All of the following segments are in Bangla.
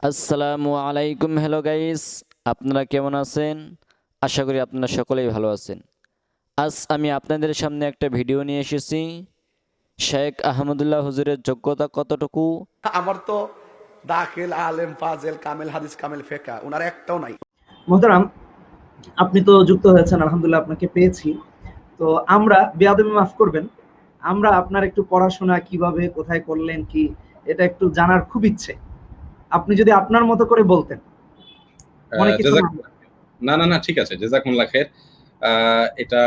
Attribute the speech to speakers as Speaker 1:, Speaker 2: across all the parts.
Speaker 1: আসসালামু আলাইকুম। হ্যালো গাইস, আপনারা কেমন আছেন? আশা করি আপনারা সকলেই ভালো আছেন। আজ আমি আপনাদের সামনে একটা ভিডিও নিয়ে এসেছি। শেখ আহমদুল্লাহ হুজুরের যোগ্যতা কতটুকু?
Speaker 2: আমার তো দাখিল আলেম ফাজেল কামেল হাদিস কামেল ফেকা ওনার একটাও নাই।
Speaker 3: মোহতারাম, আপনি তো যুক্ত হয়েছেন, আলহামদুলিল্লাহ আপনাকে পেয়েছি। তো আমরা বেয়াদবি মাফ করবেন, আমরা আপনার একটু পড়াশোনা কিভাবে কোথায় করলেন কি এটা একটু জানার খুব ইচ্ছে। আপনি যদি আপনার মতো করে বলতেন। মনে কিছু না।
Speaker 4: না না না ঠিক আছে, জেজাকুমুল্লাহ খের। এটা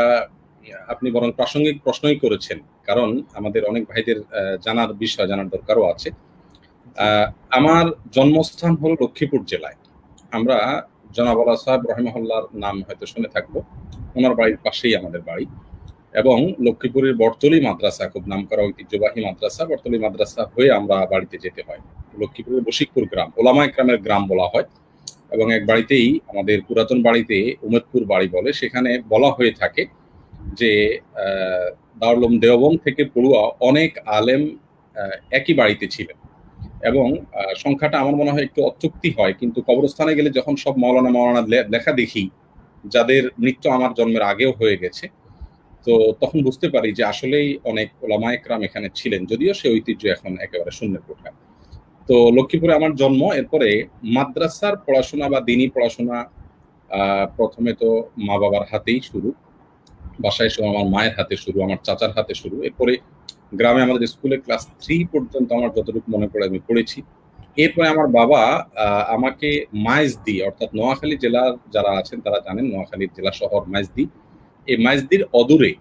Speaker 4: আপনি বরং প্রাসঙ্গিক প্রশ্নই করেছেন, কারণ আমাদের অনেক ভাইদের জানার বিষয়, জানার দরকারও আছে। আমার জন্মস্থান হলো লক্ষ্মীপুর জেলায়। আমরা জনাব আলা সাহেব রহিমাহুল্লাহর নাম হয়তো শুনে থাকবো, ওনার বাড়ির পাশেই আমাদের বাড়ি। এবং লক্ষ্মীপুরের বটতলী মাদ্রাসা, খুব নামকরা ঐতিহ্যবাহী মাদ্রাসা, বটতলী মাদ্রাসা হয়ে আমরা বাড়িতে যেতে হয়। লক্ষ্মীপুরের বশিকপুর গ্রাম, ওলামা একরামের গ্রাম বলা হয়। এবং এক বাড়িতেই, আমাদের পুরাতন বাড়িতে উমেদপুর বাড়ি বলে, সেখানে বলা হয়ে থাকে যে দারুল উলুম দেওবন্দ থেকে পড়ুয়া অনেক আলেম একই বাড়িতে ছিলেন। এবং সংখ্যাটা আমার মনে হয় একটু অত্যুক্তি হয়, কিন্তু কবরস্থানে গেলে যখন সব মাওলানা লেখা দেখি, যাদের মৃত্যু আমার জন্মের আগেও হয়ে গেছে, তো তখন বুঝতে পারি যে আসলেই অনেক ওলামা একরাম এখানে ছিলেন, যদিও সে ঐতিহ্য এখন একেবারে শূন্যের কোঠায়। তো লক্ষ্মীপুরে আমার জন্ম। এরপরে মাদ্রাসার পড়াশোনা বা দিনী পড়াশোনা প্রথমে তো মা বাবার হাতেই শুরু, বাসায় শুরু, আমার মায়ের হাতে শুরু, আমার চাচার হাতে শুরু। এরপরে গ্রামে আমাদের স্কুলে ক্লাস 3 পর্যন্ত আমার যতটুকু মনে পড়ে আমি পড়েছি। এরপরে আমার বাবা আমাকে মাইজদি, অর্থাৎ নোয়াখালী জেলার যারা আছেন তারা জানেন, নোয়াখালীর জেলা শহর মাইজদি, এই মাইজদির অদূরে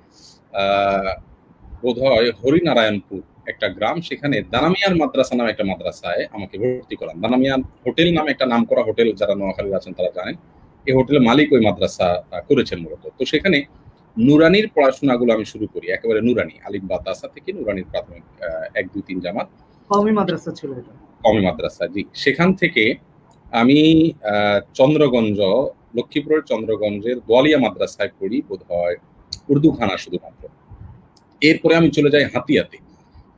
Speaker 4: বোধহয় হরিনারায়ণপুর একটা গ্রাম, সেখানে দানামিয়ার মাদ্রাসা নামে একটা মাদ্রাসায় আমাকে ভর্তি করান। দানামিয়ার হোটেল নামে একটা নামকরা হোটেল, যারা নোয়াখালীর আছেন তারা জানেন। এই হোটেলের মালিক ওই মাদ্রাসা করেছেন মূলত। তো সেখানে নুরানির পড়াশোনাগুলো আমি শুরু করি, একেবারে নুরানি আলিফ বা তাসা থেকে নুরানির প্রাথমিক 1 2 3 জামাত,
Speaker 3: কওমি মাদ্রাসা ছিল এটা।
Speaker 4: কওমি মাদ্রাসা, জি। সেখান থেকে আমি চন্দ্রগঞ্জ, লক্ষ্মীপুরের চন্দ্রগঞ্জের বোয়ালিয়া মাদ্রাসায় পড়ি, বোধহয় উর্দু খানা শুধুমাত্র। এরপরে আমি চলে যাই হাতিয়াতে।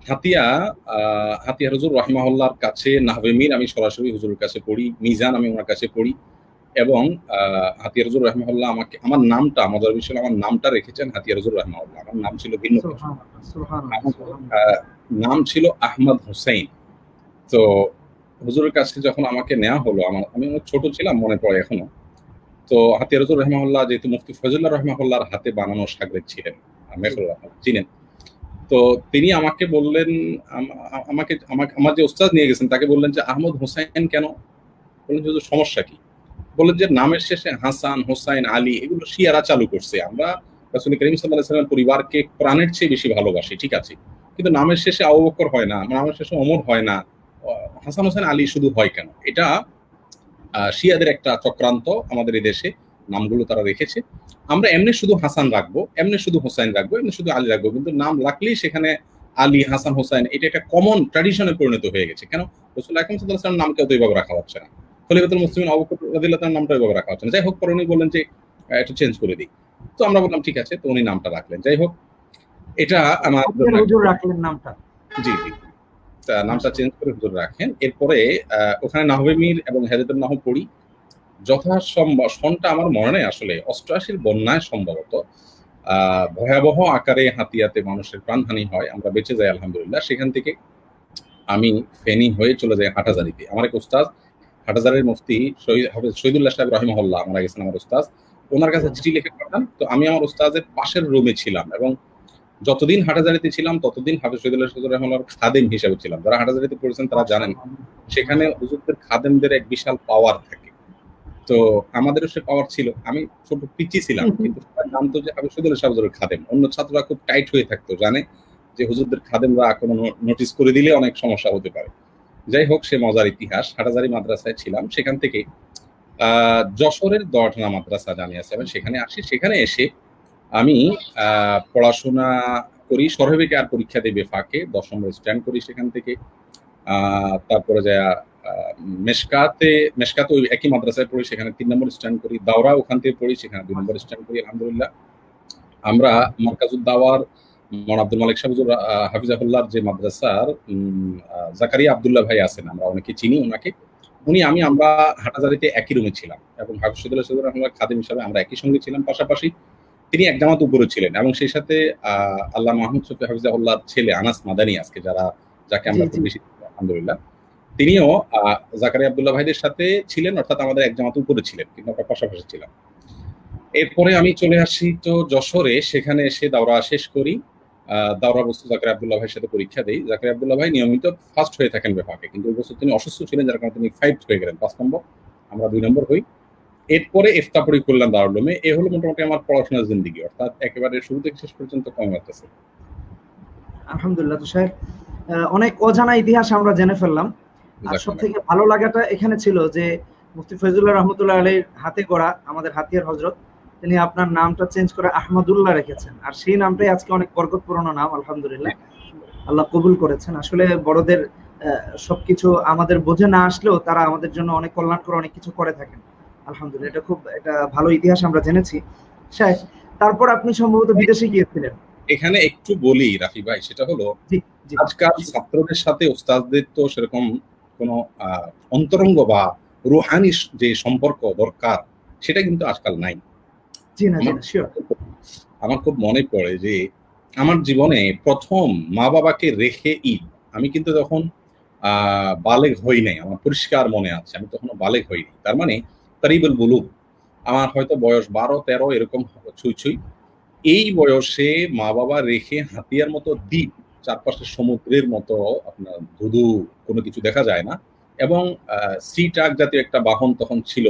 Speaker 4: হাতিয়া হুজুর রাহিমাহুল্লাহর কাছে নাহবে মীর আমি সরাসরি হুজুরের কাছে পড়ি, মিজান আমি ওনার কাছে পড়ি। এবং হাতিয়া হুজুর রাহিমাহুল্লাহ আমাকে, আমার নামটা, মজার বিষয়, আমার নামটা রেখেছেন হাতিয়া হুজুর রাহিমাহুল্লাহ। আমার নাম ছিল ভিন্ন কিছু।
Speaker 3: সুবহানাল্লাহ, সুবহানাল্লাহ,
Speaker 4: আমার
Speaker 3: সুবহানাল্লাহ।
Speaker 4: নাম ছিল আহমদ হুসাইন। তো হুজুরের কাছে যখন আমাকে নেওয়া হলো, আমি অনেক ছোট ছিলাম, মনে পড়ে এখনো। তো হাতিয়া হুজুর রাহিমাহুল্লাহ যেহেতু মুফতি ফজলুল্লাহ রাহিমাহুল্লাহর হাতে বানানো শাগরেদ ছিলেন, মেখলুল্লাহ চিনেন, তো তিনি আমাকে বললেন, আমাকে আমাকে আমার যে ওস্তাদ নিয়ে গেছেন তাকে বললেন যে আহমদ হোসাইন কেন? বললেন যে হুজুর সমস্যা কি? বললেন যে নামের শেষে হাসান, হোসাইন, আলী এগুলো শিয়ারা চালু করছে। আমরা রাসূল করিম সাল্লাল্লাহু আলাইহি ওয়াসাল্লামের পরিবারকে প্রাণের চেয়ে বেশি ভালোবাসি, ঠিক আছে, কিন্তু নামের শেষে আবু বকর হয় না, নামের শেষে ওমর হয় না, হাসান হোসেন আলী শুধু হয় কেন? এটা শিয়াদের একটা চক্রান্ত। আমাদের এই দেশে নামগুলো তারা রেখেছে। আমরা এমনি শুধু হাসান রাখবো, এমনি শুধু হোসাইন রাখবো, এমনি শুধু আলী রাখবো, কিন্তু নাম রাখলেই সেখানে আলী, হাসান, হোসাইন, এটা একটা কমন ট্র্যাডিশনে পরিণত হয়ে গেছে। কেন? রাসূল আকরাম সাল্লাল্লাহু আলাইহি ওয়াসাল্লামের নামকেও তো এইভাবে রাখা হচ্ছে না। খলিফাতুল মুসলিমিন আবু বকর রাদিয়াল্লাহু তাআলার নামটা এইভাবে রাখা হচ্ছে না। যাই হোক, পরে উনি বললেন যে একটু চেঞ্জ করে দিই। তো আমরা বললাম ঠিক আছে, তো উনি নামটা রাখলেন। যাই হোক, এটা আমার জন্য
Speaker 3: হাতিয়ার হুজুর রাখলেন নামটা।
Speaker 4: জি জি, নামটা চেঞ্জ করে হুজুর রাখেন। এরপরে ওখানে নাহবে মীর এবং হেদায়েতুন নাহব পড়ি। যথাসম্ভব, সনটা আমার মনে নেই আসলে, 88 বন্যায় সম্ভবত ভয়াবহ আকারে হাতিয়াতে মানুষের প্রাণহানি হয়, আমরা বেঁচে যাই আলহামদুলিল্লাহ। সেখান থেকে আমি ফেনী হয়ে চলে যাই হাটহাজারীতে। আমার এক উস্তাদ, হাটহাজারীর মুফতি শহীদুল্লাহ সাহেব রাহিমাহুল্লাহ, মারা গেছেন আমার উস্তাদ, ওনার কাছে চিঠি লিখে পাঠান। তো আমি আমার উস্তাদের পাশের রুমে ছিলাম, এবং যতদিন হাটহাজারীতে ছিলাম ততদিন হাফেজ শহীদুল্লাহ সাহেব রাহিমাহুল্লাহর খাদেম হিসেবে ছিলাম। যারা হাটহাজারীতে পড়েছেন তারা জানেন, সেখানে হুজুরদের খাদেমদের এক বিশাল পাওয়ার থাকে। তো আমাদেরও সে পাওয়ার ছিল। আমি ছোট পিচ্চি ছিলাম, কিন্তু সবাই জানতো যে আমি শহীদুল্লাহ সাহেব হুজুরের খাদেম। অন্য ছাত্ররা খুব টাইট হয়ে থাকতো, জানে যে হুজুরদের খাদেমরা কোনো নোটিস করে দিলে অনেক সমস্যা হতে পারে। যাই হোক, সে মজার ইতিহাস। হাটহাজারী মাদ্রাসায় ছিলাম। সেখান থেকে যশোরের দরঠানা মাদ্রাসা জামিয়া আছে, সেখানে আসি। সেখানে এসে আমি পড়াশোনা করি, সরহবিকে আর পরীক্ষা দেবে ফাঁকে 10 নম্বর স্ট্যান্ড করি সেখান থেকে। তারপরে যায়া মেশকাতে ওই একই মাদ্রাসায় পড়ি, সেখানে 3 নম্বর স্ট্যান্ড করি। দাওরা ওখান থেকে পড়ি, সেখানে 2 নম্বর স্ট্যান্ড করি আলহামদুলিল্লাহ। আমরা মার্কাজুদ দাওয়ার মৌলানা আব্দুল মালিক সাহেব হুজুর হাফিজাহুল্লাহর যে মাদ্রাসার জাকারিয়া আব্দুল্লাহ ভাই আছেন, আমরা অনেকে চিনি ওনাকে। আমরা হাটাজারিতে একই রুমে ছিলাম এবং হাফিজুল্লাহ সদর রহমান খাদেম হিসাবে আমরা একই সঙ্গে ছিলাম। পাশাপাশি তিনি এক জামাত উপরে ছিলেন এবং সেই সাথে আল্লাহ মাহমুদ শফি হাফিজাহুল্লাহর ছেলে আনাস মাদানী আজকে যাকে আমরা খুব বেশি আলহামদুলিল্লাহ, তিনিও জাকারিয়া আব্দুল্লাহ ভাইদের সাথে ছিলেন, অর্থাৎ আমাদের এক জামাত উপরে ছিলেন, কিন্তু আমরা পাশাপাশি ছিলাম। এরপরে আমি চলে আসি তো যশোরে, সেখানে এসে দাওরা শেষ করি। দাওরা বস্তু জাকারিয়া আব্দুল্লাহ ভাইয়ের সাথে পরীক্ষা দেই। জাকারিয়া আব্দুল্লাহ ভাই নিয়মিত ফার্স্ট হয়ে থাকেন বিভাগে, কিন্তু ওই বছর তিনি অসুস্থ ছিলেন, যার কারণে তিনি 5 হয়ে গেলেন, 5 নম্বর, আমরা 2 নম্বর হই। এরপরে ইফতাপড়ি করলাম দারুল উলুমে। এ হলো মোটামুটি আমার পড়াশোনার জিন্দেগি, অর্থাৎ একেবারে শুরু থেকে শেষ পর্যন্ত কম লাগতেছে।
Speaker 3: আলহামদুলিল্লাহ। তো সাহেব, অনেক অজানা ইতিহাস আমরা জেনে ফেললাম। আর সব থেকে ভালো লাগাটা এখানে ছিল যে মুফতি ফয়জুল্লাহ রহমতুল্লাহ আলাইহির হাতে গড়া আমাদের হাতিয়ার হযরত, তিনি আপনার নামটা চেঞ্জ করে আহমদুল্লাহ রেখেছেন, আর সেই নামটাই আজকে অনেক বরকতপূর্ণ নাম। আলহামদুলিল্লাহ, আল্লাহ কবুল করেছেন। আসলে বড়দের সবকিছু আমাদের বোঝে না আসলেও তারা আমাদের জন্য অনেক কল্যাণকর অনেক কিছু করে থাকেন। আলহামদুলিল্লাহ, এটা খুব ভালো ইতিহাস আমরা জেনেছি। সাহেব, তারপর আপনি সম্ভবত বিদেশে গিয়েছিলেন।
Speaker 4: এখানে একটু বলি রাফি ভাই, সেটা হলো আজকাল ছাত্রদের সাথে ওস্তাদদের তো সেরকম কোনো অন্তরঙ্গ বা রুহানি যে সম্পর্ক দরকার সেটা কিন্তু আজকাল নাই। আমার খুব মনে পড়ে যে আমার জীবনে প্রথম মা বাবাকে রেখে ঈদ, আমি কিন্তু তখন বালেগ হই নাই, আমার পরিষ্কার মনে আছে, আমি তখন বালেগ হইনি। তার মানে তারিবুল বুলুগ, আমার হয়তো বয়স 12-13 এরকম ছুঁই ছুঁই। এই বয়সে মা বাবা রেখে হাতিয়ার মতো দ্বীপ, চারপাশে সমুদ্রের মতো আপনার ধুধু কোনো কিছু দেখা যায় না, এবং সি ট্রাক জাতীয় একটা বাহন তখন ছিল,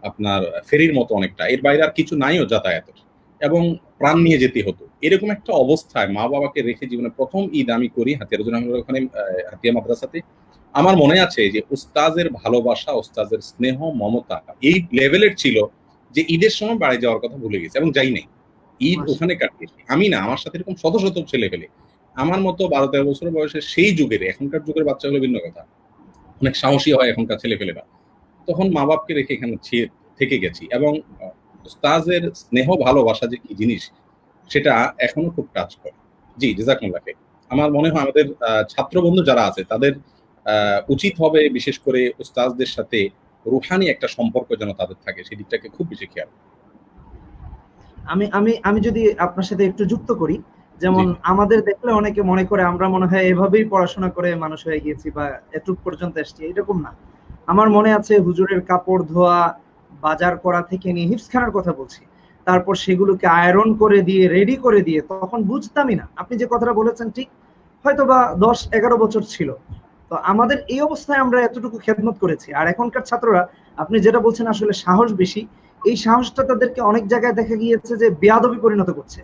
Speaker 4: আপনার ফেরির মতো অনেকটা, এর বাইরে আর কিছু নাইও যাতায়াতের, এবং প্রাণ নিয়ে যেতে হতো। এরকম একটা অবস্থায় মা বাবাকে রেখে জীবনে প্রথম ঈদ আমি করি হাতিয়ার ওখানে হাতিয়া মাদ্রাসাতে। আমার মনে আছে যে উস্তাজের ভালোবাসা, উস্তাজের স্নেহ মমতা এই লেভেলের ছিল যে ঈদের সময় বাড়ি যাওয়ার কথা ভুলে গেছি এবং যাই নাই, ঈদ ওখানে কাটিয়েছি। আমি না, আমার সাথে এরকম শত শত ছেলে পেলে আমার মতো 12-13 বছর বয়সে, সেই যুগের, এখনকার যুগের বাচ্চা হলো ভিন্ন কথা, অনেক সাহসী হয় এখনকার ছেলে পেলেরা, তখন মা বাপকে রেখে এখানে থেকে গেছি। এবং উস্তাজের স্নেহ ভালোবাসা যে কি জিনিস সেটা এখনো খুব কাজ করে। জি, জাযাকুমুল্লাহ খাইর। আমার মনে হয় আমাদের ছাত্র বন্ধু যারা আছে তাদের উচিত হবে বিশেষ করে উস্তাজদের সাথে রুহানি একটা সম্পর্ক যেন তাদের থাকে, সেই দিকটাকে খুব বেশি খেয়াল।
Speaker 3: আমি যদি আপনার সাথে একটু যুক্ত করি, যেমন আমাদের দেখলে অনেকে মনে করে আমরা মনে হয় এভাবেই পড়াশোনা করে মানুষ হয়ে গিয়েছি বা এতটুকু পর্যন্ত এসেছি, এরকম না। আমার মনে আছে হুজুরের কাপড় ধোয়া, বাজার করা থেকে নিয়ে হিফজখানার কথা বলছি, তারপর সেগুলোকে আয়রন করে দিয়ে রেডি করে দিয়ে, তখন বুঝতামই না। আপনি যে কথাটা বলেছেন ঠিক, হয়তো বা 10-11 বছর ছিল, তো আমাদের এই অবস্থায় আমরা এতটুকু খেদমত করেছি। আর এখনকার ছাত্ররা, আপনি যেটা বলছেন আসলে সাহস বেশি, এই সাহসটা তাদেরকে অনেক জায়গায় দেখা গিয়েছে যে বেয়াদবি পরিণত করছে,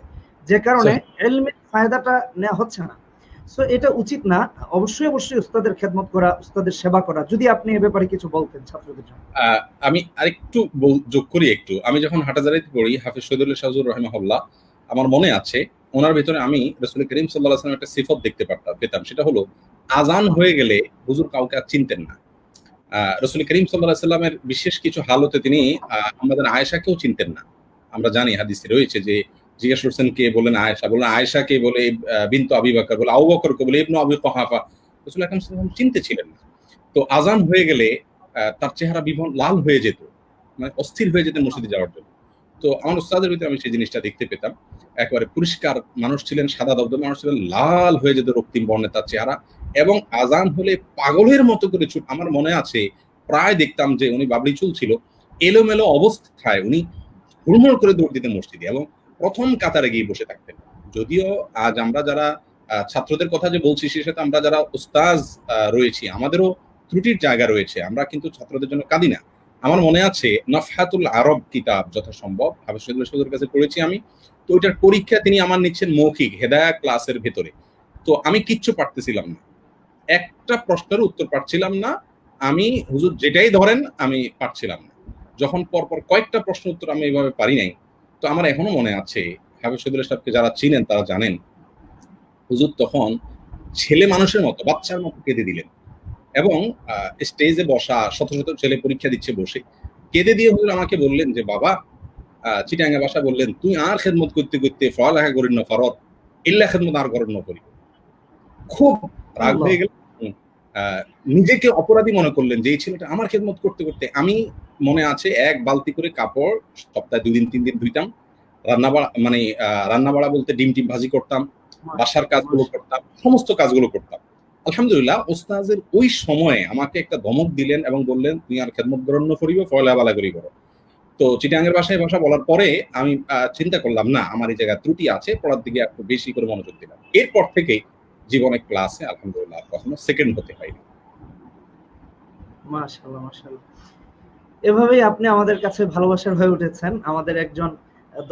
Speaker 3: যে কারণে ইলমের ফায়দাটা নেওয়া হচ্ছে না। সো এটা উচিত না। অবশ্যই উস্তাদের খেদমত করা, উস্তাদের সেবা করা। যদি আপনি এ ব্যাপারে কিছু বলতেন ছাত্রদের জন্য।
Speaker 4: আমি আরেকটু যোগ করি একটু। আমি যখন হাটাজারিতে পড়ি, হাফিজ শহীদুল্লাহ শাহজুর রাহিমাহুল্লাহ, আমার মনে আছে ওনার ভিতরে আমি রাসূল করিম সাল্লাল্লাহু আলাইহি ওয়াসাল্লামের একটা সিফত দেখতে পেতাম, সেটা হলো আজান হয়ে গেলে হুজুর কাউকে আর চিনতেন না। রাসূল করিম সাল্লাল্লাহু আলাইহি ওয়াসাল্লামের বিশেষ কিছু হালতে তিনি আমাদের আয়েশাকেও চিনতেন না। আমরা জানি হাদিসে রয়েছে যে জিজ্ঞেস করছেন কে, বলেন আয়েশা, বলেন আয়েশা কে, বলে বিনতু আবি বকর, বলে আবু বকর কে, বলে ইবনু আবি কুহাফা। রাসূল আকরাম সাল্লাল্লাহু আলাইহি ওয়াসাল্লাম চিনতে ছিলেন না। তো আজান হয়ে গেলে তার চেহারা লাল হয়ে যেত, মানে অস্থির হয়ে যেতেন মসজিদে যাওয়ার জন্য। তো আমার উস্তাদের ভিতরে আমি সেই জিনিসটা দেখতে পেতাম। একেবারে পরিষ্কার মানুষ ছিলেন, সাদা দবদবে মানুষ ছিলেন, লাল হয়ে যেত রক্তিম বর্ণের তার চেহারা, এবং আজান হলে পাগলের মতো করে আমার মনে আছে প্রায় দেখতাম যে উনি বাবলি চুল ছিল, এলোমেলো অবস্থায় উনি হুড়মুড় করে দৌড় দিতেন মসজিদে এবং প্রথম কাতারে গিয়ে বসে থাকতেন। যদিও আজ আমরা যারা ছাত্রদের কথা যে বলছি, সে সাথে আমরা যারা উস্তাজ রয়েছি আমাদেরও ত্রুটির জায়গা রয়েছে, আমরা কিন্তু ছাত্রদের জন্য কাঁদি না। আমার মনে আছে নফহাতুল আরব কিতাব যথাসম্ভব হাফিজ শহীদুল্লাহ শাহজুর কাছে পড়েছি আমি। তো ওইটার পরীক্ষা তিনি আমার নিচ্ছেন মৌখিক হেদায়া ক্লাসের ভেতরে। তো আমি কিচ্ছু পারতেছিলাম না, একটা প্রশ্নের উত্তর পারছিলাম না, আমি হুজুর যেটাই ধরেন আমি পারছিলাম না। যখন পরপর কয়েকটা প্রশ্ন উত্তর আমি এইভাবে পারি নাই, তো আমার এখনো মনে আছে, হাফিজ শহীদুল্লাহ সাহেবকে যারা চিনেন তারা জানেন, হুজুর তখন ছেলে মানুষের মতো, বাচ্চার মতো কেঁদে দিলেন, এবং স্টেজে বসা শত শত ছেলে পরীক্ষা দিচ্ছে বসে কেঁদে দিয়ে হুজুর আমাকে বললেন যে বাবা, চিটাঙ্গা ভাষা বললেন, তুই আর খেদমত করতে করতে পড়ালেখা করিস না ফরত, ইল্লা খেদমত আর করেন না করি। খুব রাগ হয়ে গেল, আহ, নিজেকে অপরাধী মনে করলেন যে এই ছেলেটা আমার খেদমত করতে করতে। আমি মনে আছে এক বালতি করে কাপড় সপ্তাহে 2 দিন 3 দিন ধুইতাম, রান্না বাড়া মানে রান্না বাড়া বলতে ডিম টিম ভাজি করতাম, বাসার কাজগুলো করতাম, সমস্ত কাজগুলো করতাম। আলহামদুলিল্লাহ ওস্তাজের ওই সময়ে আমাকে একটা ধমক দিলেন এবং বললেন তুই আর খেদমত গ্রহণ করিব ফয়লা বালা করি করো। তো চিটাঙ্গের ভাষায় ভাষা বলার পরে আমি চিন্তা করলাম না আমার এই জায়গায় ত্রুটি আছে, পড়ার দিকে একটু বেশি করে মনোযোগ দিলাম। এরপর থেকে জীবনে ক্লাসে আলহামদুলিল্লাহ কখনো সেকেন্ড হতে হয়নি।
Speaker 3: মাশাআল্লাহ, মাশাআল্লাহ। এভাবেই আপনি আমাদের কাছে ভালোবাসার হয়ে উঠেছেন। আমাদের একজন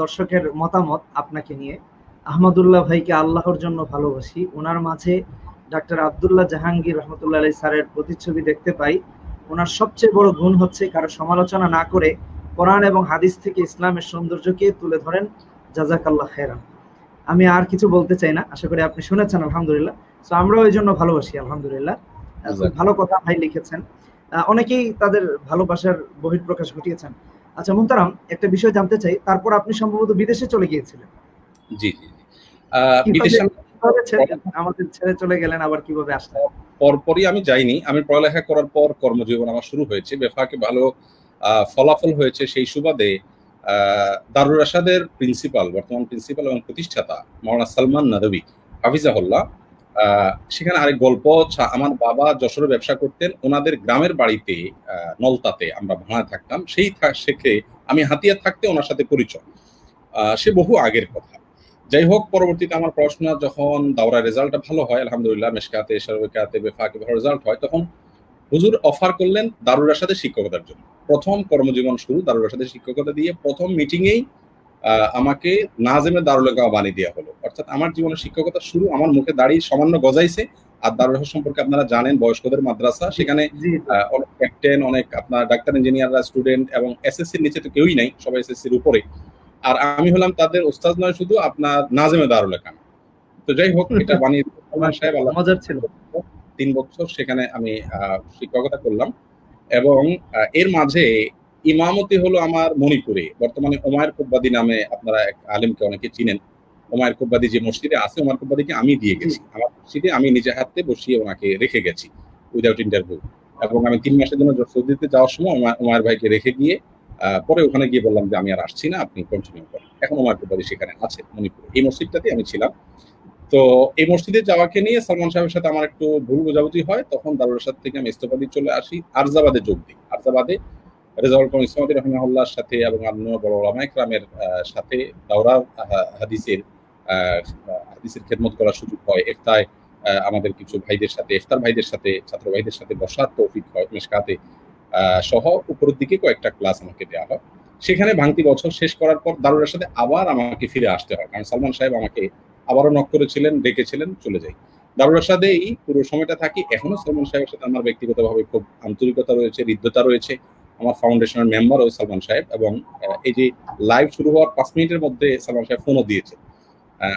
Speaker 3: দর্শকের মতামত আপনাকে নিয়ে, আহমদুল্লাহ ভাইকে আল্লাহর জন্য ভালোবাসি। ওনার মাঝে ডাক্তার আব্দুল্লাহ জাহাঙ্গীর রহমতুল্লাহ আলাইহি স্যারের প্রতিচ্ছবি দেখতে পাই। ওনার সবচেয়ে বড় গুণ হচ্ছে কারো সমালোচনা না করে কোরআন এবং হাদিস থেকে ইসলামের সৌন্দর্যকে তুলে ধরেন। জাযাকাল্লাহ খাইরান। আমি আর কিছু বলতে চাই না, আশা করি আপনি শুনেছেন আলহামদুলিল্লাহ। তো আমরাও এই জন্য ভালোবাসি আলহামদুলিল্লাহ। খুব ভালো কথা ভাই লিখেছেন। অনেকেই তাদের ভালোবাসার বহিঃপ্রকাশ ঘটিয়েছেন। আচ্ছা মুহতারাম, একটা বিষয় জানতে চাই, তারপর আপনি সম্ভবত বিদেশে চলে গিয়েছিলেন।
Speaker 4: জি জি জি। বিদেশে
Speaker 3: আমাদের ছেড়ে চলে গেলেন, আবার কিভাবে আসলেন?
Speaker 4: পরপরই আমি যাইনি। আমি পড়ালেখা করার পর কর্মজীবন আমার শুরু হয়েছে, বেফাকে ভালো ফলাফল হয়েছে। সেই সুবাদে দারুল রাশাদের প্রিন্সিপাল, বর্তমান প্রিন্সিপাল এবং প্রতিষ্ঠাতা মাওলানা সালমান নাদবী হাফিজাহুল্লাহ, সেখানে আরেক গল্প। আমার বাবা যশোরে ব্যবসা করতেন, ওনাদের গ্রামের বাড়িতে নলতাতে আমরা ভাড়া থাকতাম। সেই শেখে আমি হাতিয়া থাকতে ওনার সাথে পরিচয়, সে বহু আগের কথা। যাই হোক, পরবর্তীতে আমার পড়াশোনা যখন দাওরা রেজাল্টটা ভালো হয় আলহামদুলিল্লাহ, মেশকাতে শারবিকাতে বেফাকে ভালো রেজাল্ট হয়, তখন হুজুর অফার করলেন দারুল রাশাদের শিক্ষকতার জন্য। প্রথম কর্মজীবন শুরু দারুল রাশাদের শিক্ষকতা দিয়ে। প্রথম মিটিংয়েই আমাকে নাজেমে দারুল ইলকামা বানিয়ে দেওয়া হলো। অর্থাৎ আমার জীবনের শিক্ষকতা শুরু আমার মুখে দাঁড়িয়ে সামান্য গজাইছে। আর দারুল রাশা সম্পর্কে আপনারা জানেন, বয়স্কদের মাদ্রাসা, সেখানে অনেক ক্যাপ্টেন, অনেক আপনার ডাক্তার ইঞ্জিনিয়াররা, স্টুডেন্ট এবং এসএসসির নিচে তো কেউই নাই, সবাই এসএসসির উপরে। আর আমি হলাম তাদের ওস্তাদ নয় শুধু, আপনার নাজেমে দারুল ইলকামা। তো যাই হোক, এটা বানিয়ে সাহেব
Speaker 3: মজার ছিল।
Speaker 4: 3 বছর সেখানে আমি শিক্ষকতা করলাম। এবং এর মাঝে ইমামতি হলো আমার মণিপুরে, বর্তমানে ওমায়ের কুব্বাদি নামে আপনারা এক আলেমকে অনেকে চিনেন। ওমায়ের কুব্বাদি যে মসজিদে আছে, ওমায়ের কুব্বাদিকে আমি দিয়ে গেছি। আমার মসজিদে আমি নিজে হাতে বসিয়ে ওনাকে রেখে গেছি উইদাউট ইন্টারভিউ। এবং আমি 3 মাসের জন্য সৌদিতে যাওয়ার সময় ওমায়ের ভাইকে রেখে গিয়ে পরে ওখানে গিয়ে বললাম যে আমি আর আসছি না, আপনি কন্টিনিউ করেন। এখন ওমায়ের কুব্বাদি সেখানে আছে মণিপুরে, এই মসজিদটাতে আমি ছিলাম। তো এই মসজিদে যাওয়াকে নিয়ে সালমান সাহেবের সাথে আমার একটু ভুল বোঝাবুঝি হয়। তখন দারুল রাশাদ থেকে আমি ইস্তফা দিয়ে চলে আসি, আরজাবাদে যোগ দিই। আরজাবাদে রেজাউল করিম ইসলামী রাহিমাহুল্লাহর সাথে এবং অন্য বড় ওলামায়ে কেরামের সাথে দাওরা হাদিসের খেদমত করার সুযোগ হয়। ইফতায় আমাদের কিছু ভাইদের সাথে, ইফতার ভাইদের সাথে, ছাত্র ভাইদের সাথে বসার তৌফিক হয়। মেশকাতে সহ উপরের দিকে কয়েকটা ক্লাস আমাকে দেওয়া হয়। সেখানে ভাঙতি বছর শেষ করার পর দারুল রাশাদে আবার আমাকে ফিরে আসতে হয়, কারণ সালমান সাহেব আমাকে আবারও নক করেছিলেন, ডেকেছিলেন, চলে যাই। দারুল রাশাদেই পুরো সময়টা থাকি। এখনো সালমান সাহেবের সাথে আমার ব্যক্তিগতভাবে খুব আন্তরিকতা রয়েছে, হৃদ্যতা রয়েছে। আমার ফাউন্ডেশনের মেম্বার ও সালমান সাহেব। এবং এই যে লাইভ শুরু হওয়ার 5 মিনিটের মধ্যে সালমান সাহেব ফোনও দিয়েছে,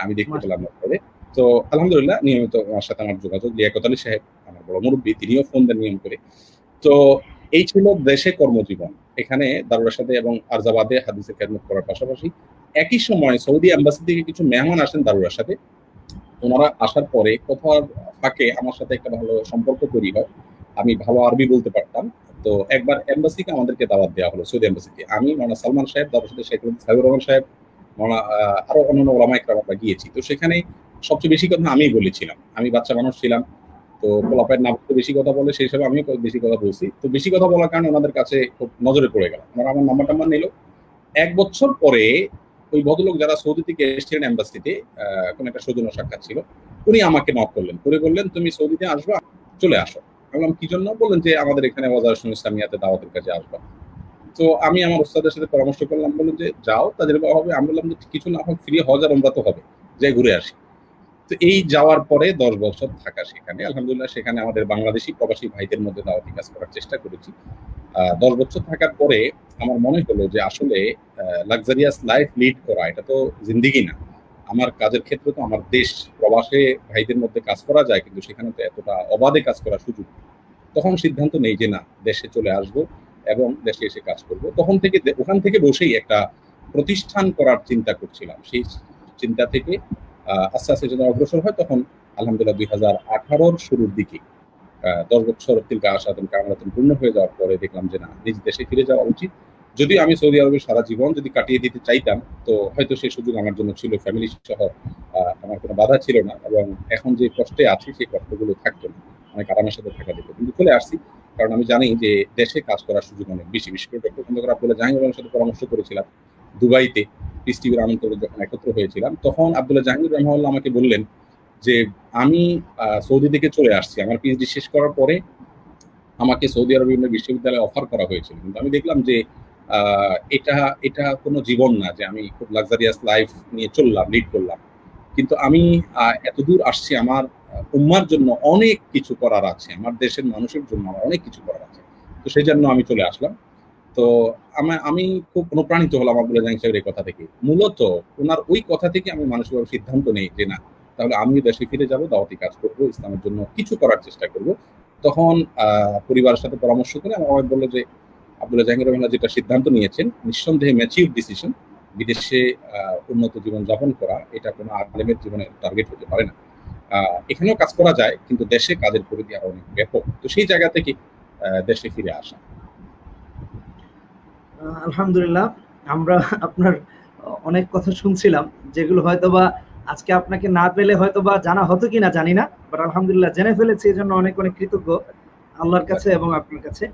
Speaker 4: আমি দেখতে পেলাম আপনাদের। তো আলহামদুলিল্লাহ নিয়মিত আমার সাথে আমার যোগাযোগ। লিয়াকত আলী সাহেব আমার বড় মুরব্বী, তিনিও ফোন দেন নিয়ম করে। তো এই ছিল দেশে কর্মজীবন। এখানে দারুল রাশাদে এবং আরজাবাদে হাদিসের খেদমত করার পাশাপাশি একই সময় সৌদি এম্বাসি থেকে কিছু মেহমান আসেন দারুল রাশাদে। ওনারা আসার পরে কোথাও ফাঁকে আমার সাথে একটা ভালো সম্পর্ক তৈরি হয়। আমি ভালো আরবি বলতে পারতাম। তো একবার এম্বাসিকে আমাদেরকে দাওয়াত দেওয়া হলো, সৌদি এম্বাসিকে। আমি মাওলানা সালমান সাহেব, দারুল রাশাদের শেখ সাইবুর রহমান সাহেব, আরো অন্যান্য ওলামায়ে কেরাম আমরা গিয়েছি। তো সেখানে সবচেয়ে বেশি কথা আমিই বলেছিলাম। আমি বাচ্চা মানুষ ছিলাম, তো পোলাপায়ের না বলতে বেশি কথা বলে, সেই হিসাবে আমিও বেশি কথা বলছি। তো বেশি কথা বলার কারণে ওনাদের কাছে খুব নজরে পড়ে গেল। আমার নাম্বার টাম্বার নিল। 1 বছর পরে ওই ভদ্রলোক যারা সৌদি থেকে এসেছিলেন এম্বাসিতে, কোন একটা সৌজন্য সাক্ষাৎ ছিল, উনি আমাকে নক করলেন, করে বললেন তুমি সৌদিতে আসবা, চলে আসো। আমি বললাম কি জন্য? বললেন যে আমাদের এখানে ওয়াজারুল ইসলামিয়াতে দাওয়াতের কাজে আসবা। তো আমি আমার ওস্তাদের সাথে পরামর্শ করলাম, বললেন যে যাও, তাদের হবে। আমি বললাম যে কিছু না হোক ফ্রি হজ আর উমরা তো হবে, যাই ঘুরে আসি। তো এই যাওয়ার পরে 10 বছর থাকা সেখানে, আলহামদুলিল্লাহ সেখানে আমাদের বাংলাদেশি প্রবাসী ভাইদের মধ্যে দাওয়াতি কাজ করার চেষ্টা করেছি। 10 বছর থাকার পরে আমার মনে হলো যে আসলে লাক্সারিয়াস লাইফ লিড করা এটা তো জিন্দেগি না। আমার কাজের ক্ষেত্রে তো আমার দেশ, প্রবাসে ভাইদের মধ্যে কাজ করা যায়, কিন্তু সেখানে তো এতটা অবাধে কাজ করার সুযোগ। তখন সিদ্ধান্ত নেই যে না, দেশে চলে আসবো এবং দেশে এসে কাজ করব। তখন থেকে ওখান থেকে বসেই একটা প্রতিষ্ঠান করার চিন্তা করছিলাম। সেই চিন্তা থেকে আস্তে আস্তে যখন অগ্রসর হয়, তখন আলহামদুলিল্লাহ 2018-র শুরুর দিকে 10 বছর তিলকা আশাতুন কামালাতুন পূর্ণ হয়ে যাওয়ার পরে দেখলাম যে না, নিজ দেশে ফিরে যাওয়া উচিত। যদিও আমি সৌদি আরবে সারা জীবন যদি কাটিয়ে দিতে চাইতাম, তো হয়তো সেই সুযোগ আমার জন্য ছিল, ফ্যামিলি সহ আমার কোনো বাধা ছিল না, এবং এখন যে কষ্টে আছি সেই কষ্টগুলো থাকতো না, অনেক আরামের সাথে থাকা যেত। কিন্তু চলে আসছি কারণ আমি জানি যে দেশে কাজ করার সুযোগ অনেক বেশি। বিশেষ করে ডক্টর খন্দকার আব্দুল্লাহ জাহাঙ্গীরের সাথে পরামর্শ করেছিলাম দুবাইতে, পিস টিভির আমন্ত্রণে যখন একত্র হয়েছিলাম, তখন আব্দুল্লাহ জাহাঙ্গীর রহমাল্লাহ আমাকে বললেন যে আমি সৌদি থেকে চলে আসছি। আমার পিএইচডি শেষ করার পরে আমাকে সৌদি আরব বিভিন্ন বিশ্ববিদ্যালয়ে অফার করা হয়েছিল, কিন্তু আমি দেখলাম যে এটা এটা কোনো জীবন না যে আমি খুব লাক্সারিয়াস লাইফ নিয়ে চললাম, লিড করলাম। কিন্তু আমি এতদূর আসছি, আমার উম্মার জন্য অনেক কিছু করার আছে, আমার দেশের মানুষের জন্য আমার অনেক কিছু করার আছে। তো সেই জন্য আমি চলে আসলাম। তো আমি খুব অনুপ্রাণিত হলাম আব্দুল্লাহ জাহাঙ্গীর সাহেবের এই কথা থেকে। মূলত ওনার ওই কথা থেকে আমি মানসিকভাবে সিদ্ধান্ত নেই যে না, তাহলে আমি দেশে ফিরে যাব, দাওয়াতি কাজ করব, ইসলামের জন্য কিছু করার চেষ্টা করব। তখন পরিবারের সাথে পরামর্শ করে আমার ওয়াইফ বলল যে আব্দুল্লাহ জাহাঙ্গীর রহমান যেটা সিদ্ধান্ত নিয়েছেন, নিঃসন্দেহে ম্যাচিউর ডিসিশন। বিদেশে উন্নত জীবন যাপন করা এটা কোনো আলেমের জীবনের টার্গেট হতে পারে না। এখানেও কাজ করা যায়, কিন্তু দেশে কাজের পরিধি আরো অনেক ব্যাপক। তো সেই জায়গা থেকে দেশে ফিরে আসা।
Speaker 3: আলহামদুলিল্লাহ, আমরা আপনার অনেক কথা শুনছিলাম, যেগুলো হয়তোবা আজকে আপনাকে না পেলে হয়তোবা জানা হতো কিনা জানি না, বাট আলহামদুলিল্লাহ জেনে ফেলেছি, এই জন্য অনেক অনেক কৃতজ্ঞ আল্লাহর কাছে এবং আপনার কাছে।